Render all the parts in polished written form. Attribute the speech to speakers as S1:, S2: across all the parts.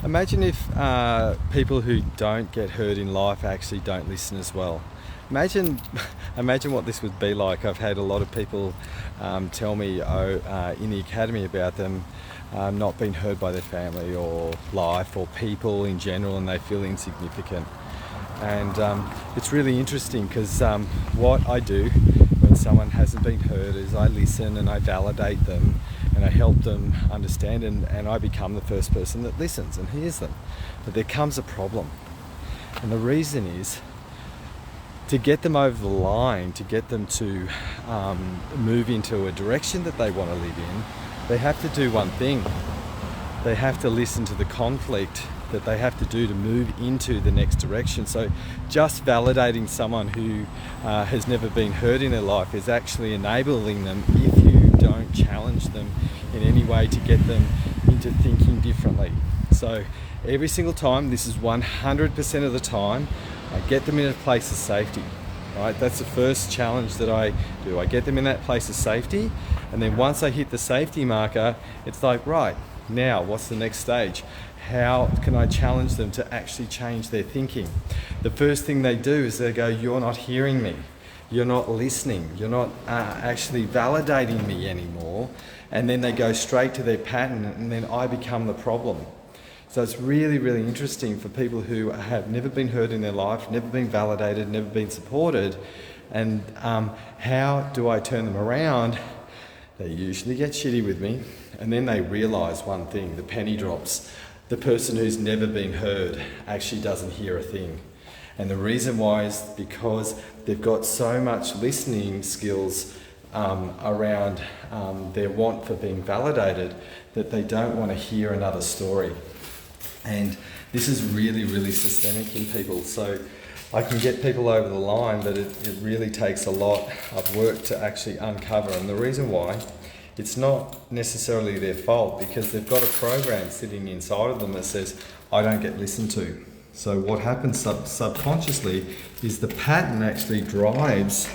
S1: Imagine if people who don't get heard in life actually don't listen as well. Imagine, imagine what this would be like. I've had a lot of people tell me in the academy about them not being heard by their family or life or people in general, and they feel insignificant. And it's really interesting because what I do when someone hasn't been heard is I listen and I validate them and I help them understand, and I become the first person that listens and hears them. But there comes a problem. And the reason is to get them over the line, to get them to move into a direction that they want to live in, they have to do one thing. They have to listen to the conflict that they have to do to move into the next direction. So just validating someone who has never been heard in their life is actually enabling them, if you don't challenge them in any way, to get them into thinking differently. So every single time, this is 100% of the time, I get them in a place of safety. Right? That's the first challenge that I do. I get them in that place of safety, and then once I hit the safety marker, it's like, right, now what's the next stage? How can I challenge them to actually change their thinking? The first thing they do is they go, you're not hearing me. You're not listening. You're not actually validating me anymore. And then they go straight to their pattern, and then I become the problem. So it's really, really interesting for people who have never been heard in their life, never been validated, never been supported. And how do I turn them around? They usually get shitty with me, and then they realise one thing, the penny drops. The person who's never been heard actually doesn't hear a thing. And the reason why is because they've got so much listening skills around their want for being validated that they don't want to hear another story. And this is really, really systemic in people. So I can get people over the line, but it really takes a lot of work to actually uncover. And the reason why, it's not necessarily their fault, because they've got a program sitting inside of them that says, I don't get listened to. So what happens subconsciously is the pattern actually drives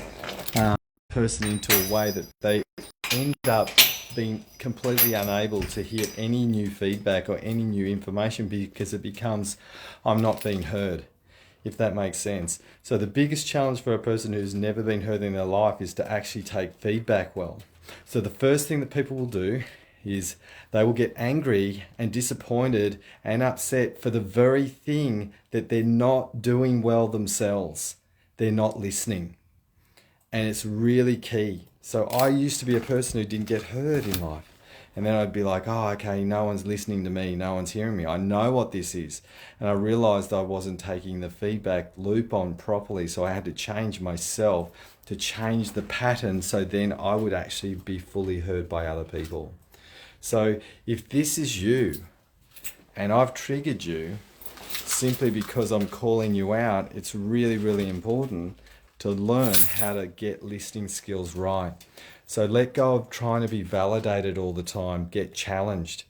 S1: the person into a way that they end up being completely unable to hear any new feedback or any new information, because it becomes, I'm not being heard, if that makes sense. So the biggest challenge for a person who's never been heard in their life is to actually take feedback well. So the first thing that people will do is they will get angry and disappointed and upset for the very thing that they're not doing well themselves. They're not listening. And it's really key. So I used to be a person who didn't get heard in life. And then I'd be like, oh, okay, no one's listening to me. No one's hearing me. I know what this is. And I realized I wasn't taking the feedback loop on properly. So I had to change myself to change the pattern, so then I would actually be fully heard by other people. So if this is you and I've triggered you simply because I'm calling you out, it's really, really important to learn how to get listening skills right. So let go of trying to be validated all the time. Get challenged.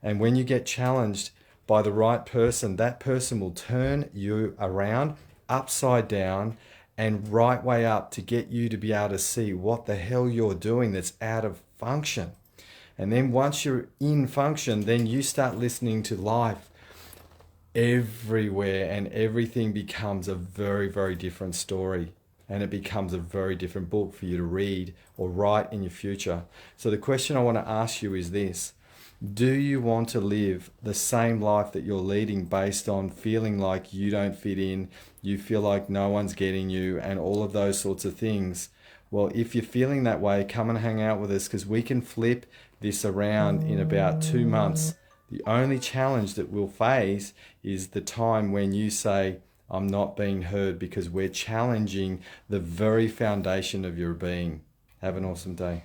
S1: And when you get challenged by the right person, that person will turn you around, upside down, and right way up to get you to be able to see what the hell you're doing that's out of function. And then once you're in function, then you start listening to life everywhere, and everything becomes a very, very different story, and it becomes a very different book for you to read or write in your future. So the question I want to ask you is this: do you want to live the same life that you're leading based on feeling like you don't fit in, you feel like no one's getting you, and all of those sorts of things? Well, if you're feeling that way, come and hang out with us, because we can flip this around in about 2 months. The only challenge that we'll face is the time when you say, I'm not being heard, because we're challenging the very foundation of your being. Have an awesome day.